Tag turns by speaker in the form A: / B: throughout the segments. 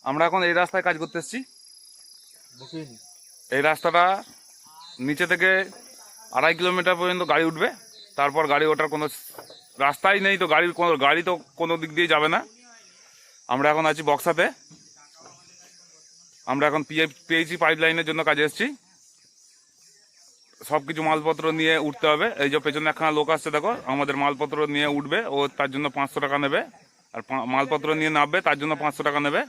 A: আমরা এখন এই রাস্তায় কাজ করতে এসেছি। এই রাস্তাটা নিচে থেকে 2.5 কিলোমিটার পর্যন্ত গাড়ি উঠবে, তারপর গাড়ি ওঠার কোনো রাস্তাই নেই, তো গাড়ি তো কোনো দিক দিয়ে যাবে না। আমরা এখন আছি বক্সাতে, আমরা এখন পিএইচি পাইপ লাইনের জন্য কাজে এসেছি। সব কিছু মালপত্র নিয়ে উঠতে হবে। এই যে পেছনে একখানা লোক আসছে দেখো, আমাদের মালপত্র নিয়ে উঠবে, ও তার জন্য 500 টাকা নেবে, আর মালপত্র নিয়ে নামবে তার জন্য 500 টাকা নেবে।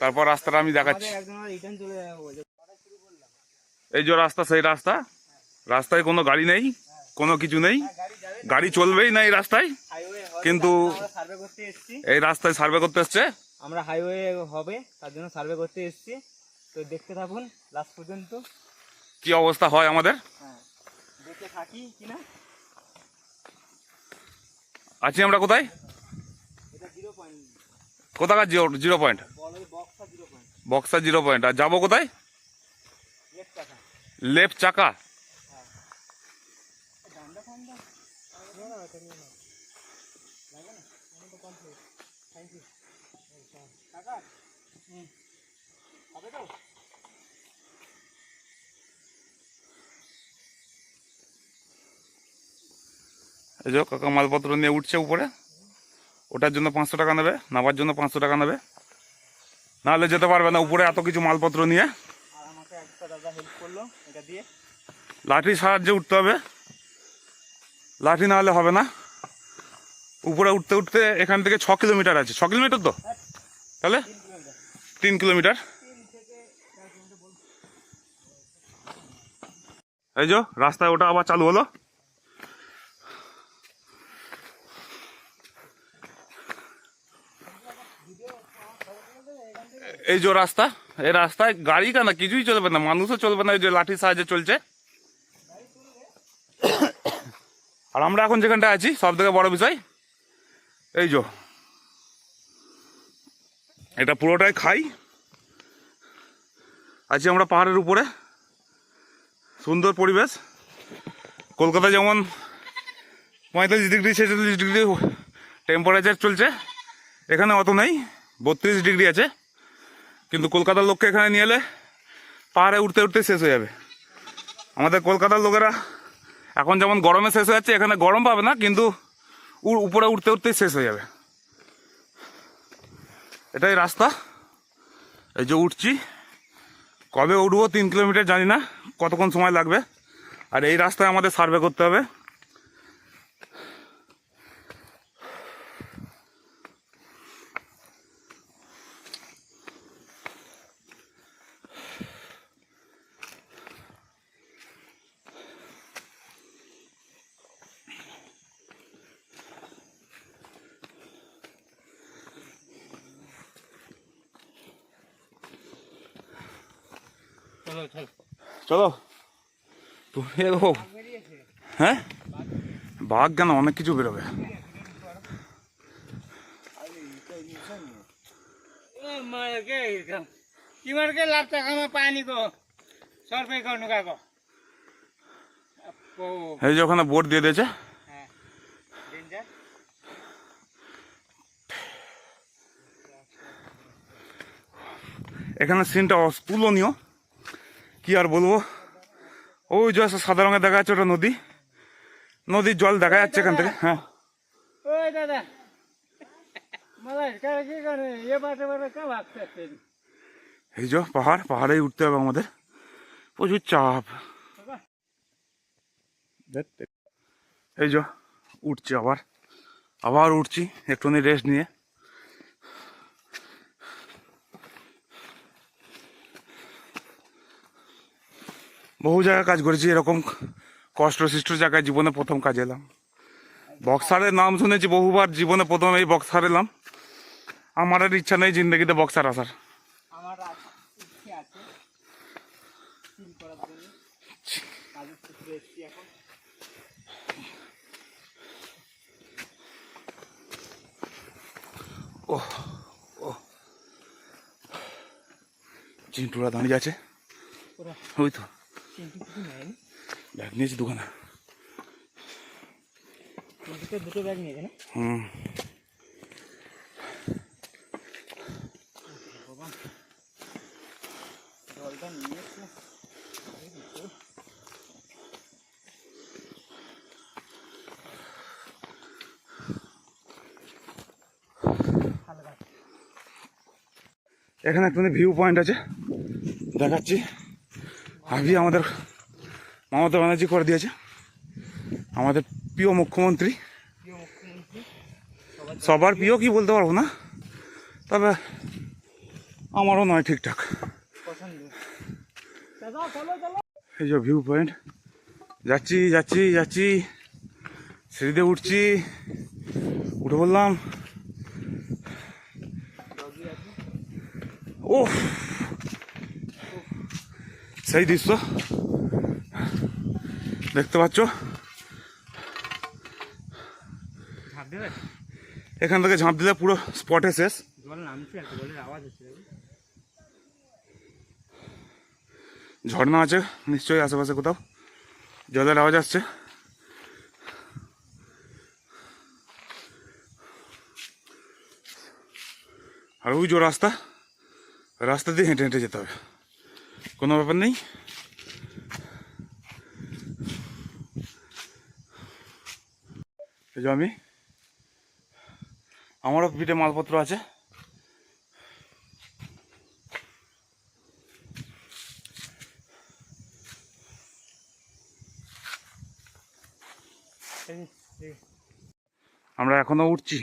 A: তারপর রাস্তাটা আমি দেখাচ্ছি। এই যে রাস্তা, সেই রাস্তা, রাস্তায় কোনো গাড়ি নেই, কোনো কিছু নেই, গাড়ি চলবেই না এই রাস্তায়, কিন্তু এই রাস্তায় সার্ভে করতে এসছে।
B: আমরা হাইওয়ে হবে তার জন্য সার্ভে করতে এসেছি, তো দেখতে থাকুন লাস্ট পর্যন্ত
A: কি অবস্থা হয় আমাদের।
B: দেখতে থাকি কিনা।
A: আছি আমরা কোথায়?
B: এটা 0 পয়েন্ট।
A: কোথাকার 0 পয়েন্ট? বক্সা 0 পয়েন্ট। আর যাবো কোথায়? লেফট চাকা। এই যে কাকা মালপত্র নিয়ে উঠছে উপরে, ওটার জন্য 500 টাকা নেবে, নামার জন্য 500 টাকা নেবে, নাহলে যেতে পারবে না উপরে এত কিছু মালপত্র নিয়ে। লাঠির সাহায্যে উঠতে হবে, লাঠি না হলে হবে না। উপরে উঠতে উঠতে এখান থেকে 6 কিলোমিটার আছে। 6 কিলোমিটার তো, তাহলে 3 কিলোমিটার। এই যে রাস্তায় ওটা আবার চালু হলো। এই যে রাস্তা, এই রাস্তায় গাড়ি কেন কিছুই চলবে না, মানুষও চলবে না, এই যে লাঠির সাহায্যে চলছে। আর আমরা এখন যেখানটা আছি সব থেকে বড় বিষয়, এই যে এটা পুরোটাই খাই। আছি আমরা পাহাড়ের উপরে, সুন্দর পরিবেশ। কলকাতা যেমন 45 ডিগ্রি 46 ডিগ্রি টেম্পারেচার চলছে, এখানে অত নেই, 32 ডিগ্রি আছে। কিন্তু কলকাতার লোককে এখানে নিয়ে এলে পাহাড়ে উঠতে উঠতে শেষ হয়ে যাবে। আমাদের কলকাতার লোকেরা এখন যেমন গরমে শেষ হয়ে যাচ্ছে, এখানে গরম পাবে না, কিন্তু উপরে উঠতে উঠতেই শেষ হয়ে যাবে। এটাই রাস্তা। এই যে উঠছি, কবে উঠবো 3 কিলোমিটার জানি না কতক্ষণ সময় লাগবে। আর এই রাস্তায় আমাদের সার্ভে করতে হবে। চলো তুমি দেখো। হ্যাঁ, বাঘ কেন, অনেক কিছু বেরোবে। এই যে ওখানে বোর্ড দিয়ে দিয়েছে। এখানে সিনটা অতুলনীয়, কি আর বলবো। ওই যে সাদা রঙের দেখা যাচ্ছে, ওটা নদী, নদীর জল দেখা যাচ্ছে এখান থেকে। হ্যাঁ এই যে পাহাড়, পাহাড়েই উঠতে হবে আমাদের, প্রচুর চাপ। এই যে উঠছি, আবার আবার উঠছি একটুখানি রেস্ট নিয়ে। বহু জায়গায় কাজ করেছি, এরকম কষ্ট জায়গায় জীবনে প্রথম কাজ এলাম। বক্সারের নাম শুনেছি বহুবার, জীবনে প্রথম এই বক্সার এলাম। আমার আর ইচ্ছা নেই জিন্দগিতে বক্সার আসার। ও ও চিন্টুরা দাঁড়িয়ে আছে, ওই তো ব্যাগ নিয়েছি দোকানে।
B: দুটো ব্যাগ নিয়েছে না?
A: এখানে একটা ভিউ পয়েন্ট আছে, দেখাচ্ছি। আগে আমাদের মমতা ব্যানার্জি করে দিয়েছে, আমাদের প্রিয় মুখ্যমন্ত্রী।
B: প্রিয় মুখ্যমন্ত্রী
A: সবার প্রিয় কি বলতে পারবো না, তবে আমারও নয় ঠিকঠাক।
B: পছন্দ। চলো চলো চলো।
A: এই যে ভিউ পয়েন্ট, যাচ্ছি যাচ্ছি যাচ্ছি, সিঁড়িতে উঠছি, উঠে বললাম ও সেই দৃশ্য দেখতে পাচ্ছ।
B: ঝাঁপ দেবে?
A: এখান থেকে ঝাঁপ দিলে পুরো স্পটে শেষ।
B: জল নামছে, একটা জলের আওয়াজ হচ্ছে।
A: ঝর্ণা আছে নিশ্চয়ই আশেপাশে কোথাও, জলের আওয়াজ আসছে। আর ওই যে রাস্তা, রাস্তা দিয়ে হেঁটে হেঁটে যেতে হবে, কোনো ব্যাপার নেই। এই যে আমারও পিঠে মালপত্র আছে। আমরা এখনো উঠছি,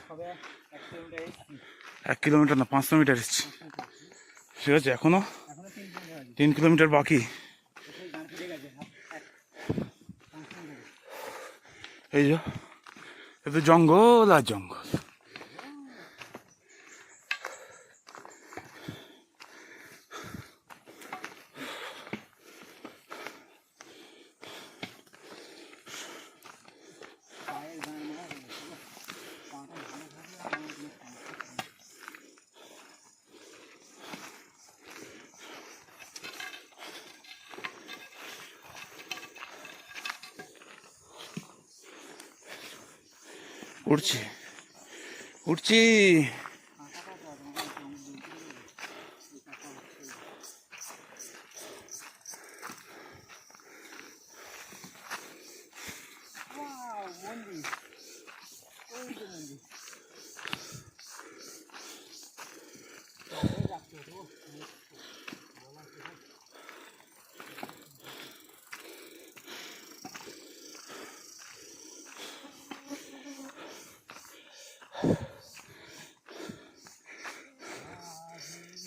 B: হবে 1 কিলোমিটার এসছি।
A: 1 কিলোমিটার না 500 মিটার এসছি, ঠিক আছে। এখনো
B: এখনো 3 কিলোমিটার আছে।
A: 3 কিলোমিটার বাকি।
B: ওই গান ফিরে গেছে।
A: এই যে এত জঙ্গল আর জঙ্গল। উঠছি উঠছি।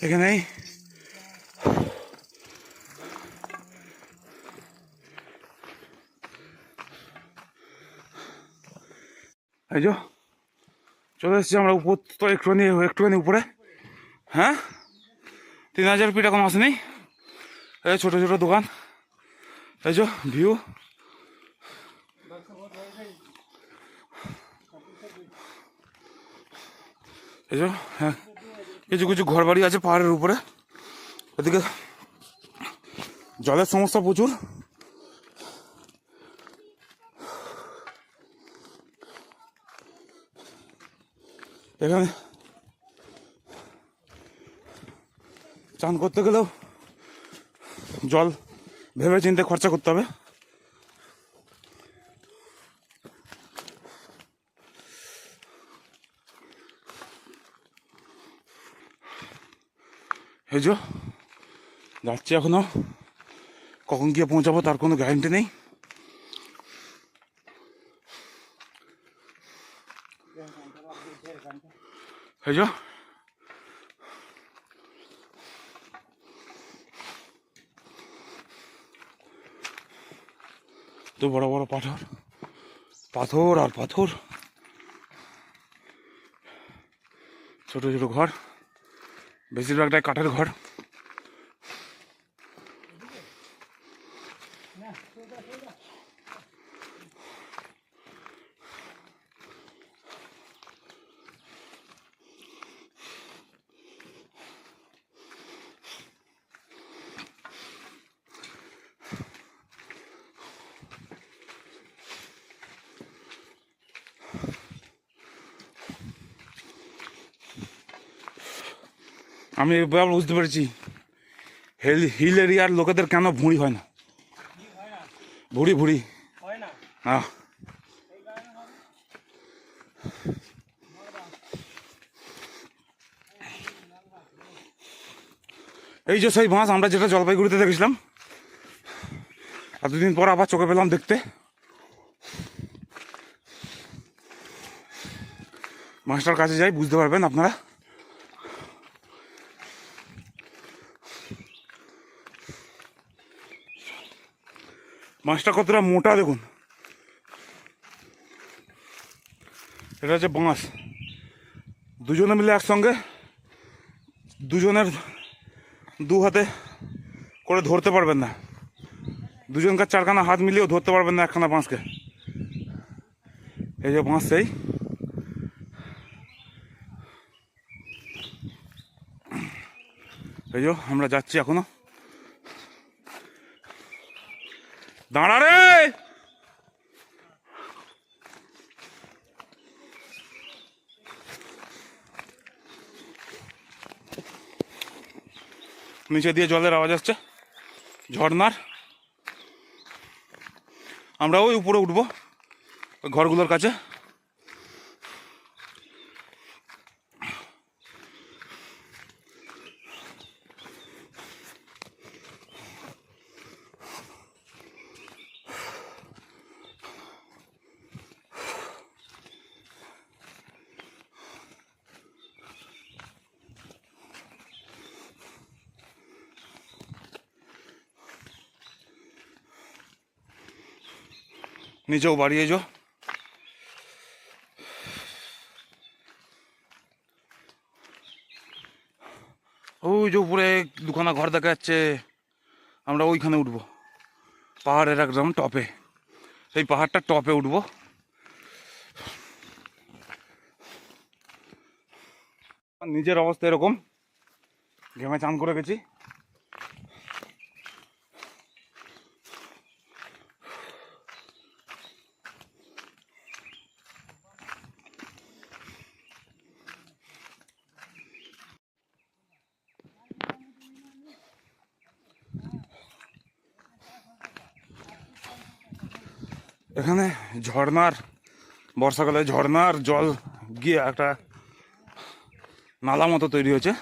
A: এখানেই এই যে চলে এসেছি আমরা উপর, তো একটুখানি উপরে। হ্যাঁ 3000 ফিট এখন আসেনি। এই ছোটো ছোটো দোকান, এই যে ভিউ। এই যে হ্যাঁ কিছু কিছু ঘর বাড়ি আছে পাহাড়ের উপরে। এদিকে জলের সমস্যা প্রচুর। এখানে চান করতে গেলেও জল ভেবে চিন্তে খরচা করতে হবে। এই যে যাচ্ছি, এখনো কখন গিয়ে পৌঁছাবো তার কোনো গ্যারান্টি নেই। এই যে তো বড় বড় পাথর, পাথর আর পাথর, ছোট ছোট ঘর, বেশিরভাগটাই কাঠের ঘর। আমি এবার বুঝতে পেরেছি হিল এরিয়ার লোকেদের কেন ভুঁড়ি হয় না। ভুঁড়ি ভুঁড়ি
B: হয় না।
A: হ্যাঁ এই যে সেই মাছ আমরা যেটা জলপাইগুড়িতে দেখেছিলাম, এতদিন পর আবার চোখে পেলাম দেখতে। মাছটার কাছে যাই, বুঝতে পারবেন আপনারা। মাছটা কতটা মোটা দেখুন। এটা হচ্ছে বাঁশ। দুজনে মিলে একসঙ্গে, দুজনের দু হাতে করে ধরতে পারবেন না, দুজনকার চারখানা হাত মিলিয়েও ধরতে পারবেন না একখানা বাঁশকে। এই যে বাঁশ সেই, এই যে আমরা যাচ্ছি এখনো। দাঁড়া রে, নিচে দিয়ে জলের আওয়াজ আসছে ঝর্নার। আমরা ওই উপরে উঠবো, ওই ঘরগুলোর কাছে। নিচেও বাড়িয়ে যাও। ওই যে উপরে দুখানা ঘর দেখা যাচ্ছে, আমরা ওইখানে উঠবো, পাহাড়ের একদম টপে। এই পাহাড়টা টপে উঠবো। নিজের অবস্থা এরকম, ঘেমে চান করে গেছি। এখানে ঝর্নার, বর্ষাকালে ঝর্নার জল গিয়ে একটা নালা মতো তৈরি হয়েছে।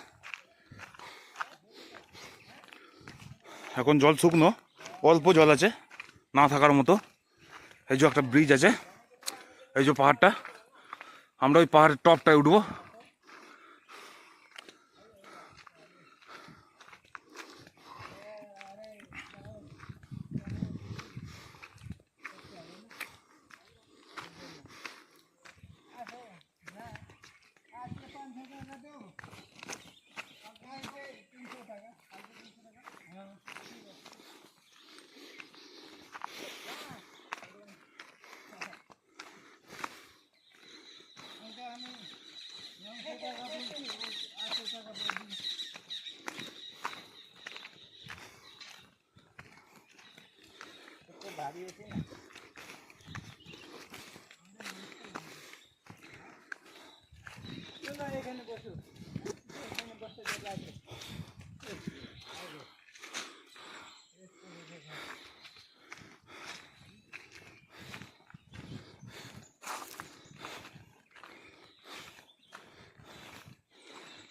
A: এখন জল শুকনো, অল্প জল আছে না থাকার মতো। এই যে একটা ব্রিজ আছে, এই যে পাহাড়টা, আমরা ওই পাহাড়ের টপটায় উঠবো।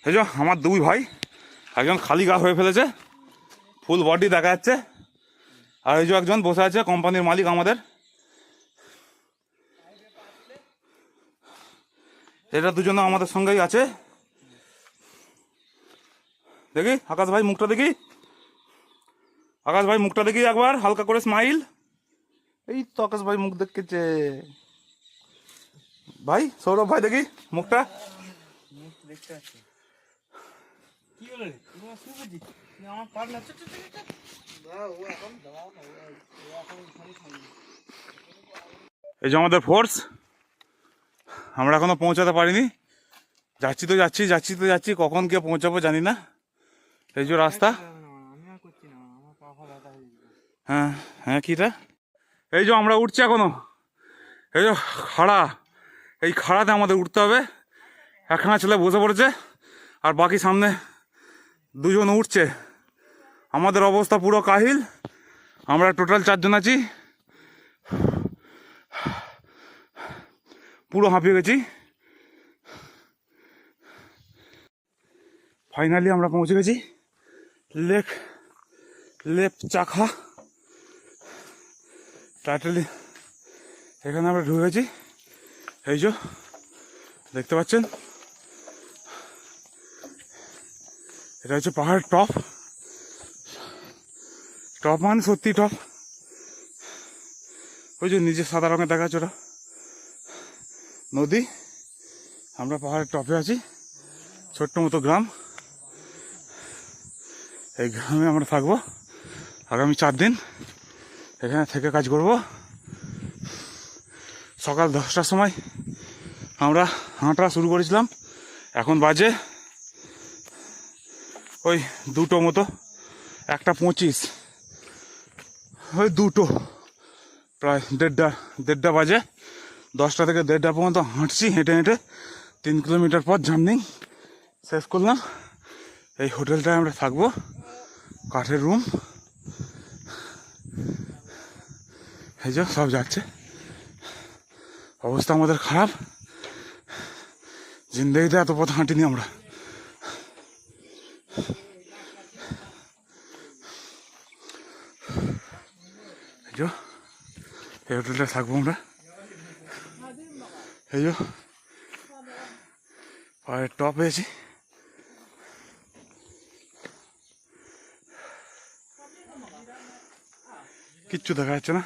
A: এই যে আমার দুই ভাই, একজন খালি গা হয়ে ফেলেছে, ফুল বডি দেখা যাচ্ছে, আর এই যে একজন বসে আছে, কোম্পানির মালিক আমাদের। এটা দুজনে আমাদের সঙ্গেই আছে। দেখি আকাশ ভাই মুখটা দেখি, আকাশ ভাই মুখটা দেখি একবার, হালকা করে স্মাইল। এই তো আকাশ ভাই মুখ দেখেছে। ভাই সৌরভ ভাই দেখি মুখটা। এই যে আমাদের ফোর্স, আমরা এখনো পৌঁছাতে পারিনি, যাচ্ছি তো যাচ্ছি, যাচ্ছি তো যাচ্ছি, কখন গিয়ে পৌঁছাবো জানি না। এই যে রাস্তা, হ্যাঁ হ্যাঁ কিটা, এই যে আমরা উঠছি এখনো, এই যে খাড়া, এই খাড়াতে আমাদের উঠতে হবে। একখানা ছেলে বসে পড়েছে আর বাকি সামনে দুজন উঠছে। আমাদের অবস্থা পুরো কাহিল, আমরা টোটাল 4 জন আছি, পুরো হাঁপিয়ে গেছি। ফাইনালি আমরা পৌঁছে গেছি লেক লেপ চাখা টাইটেলি এখানে আমরা ঢুকেছি। এই যে দেখতে পাচ্ছেন, এটা হচ্ছে পাহাড়ের টপ। টপ মানে সত্যি টপ। ওই যে নিচে সাদা রঙের দেখা যাচ্ছে ওটা নদী। আমরা পাহাড়ের টপে আছি, ছোট্ট মতো গ্রাম। এই গ্রামে আমরা থাকবো আগামী 4 দিন, এখানে থেকে কাজ করব। সকাল 10টার সময় আমরা হাঁটা শুরু করেছিলাম, এখন বাজে ওই 2টো মতো, 1:25, ওই 2টো, প্রায় 1:30 বাজে। 10টা থেকে 1:30 পর্যন্ত হাঁটছি, হেঁটে হেঁটে 3 কিলোমিটার পর জার্নি শেষ করলাম। এই হোটেলটায় আমরা থাকবো, কাঠের রুম। এই যে সব যাচ্ছে, অবস্থা আমাদের খারাপ। জিন্দগিতে এত পথ হাঁটিনি আমরা। এই যে এই হোটেলটায় থাকবো আমরা। এই যে পায়ের টপ পেয়েছি, কিচ্ছু দেখা যাচ্ছে না।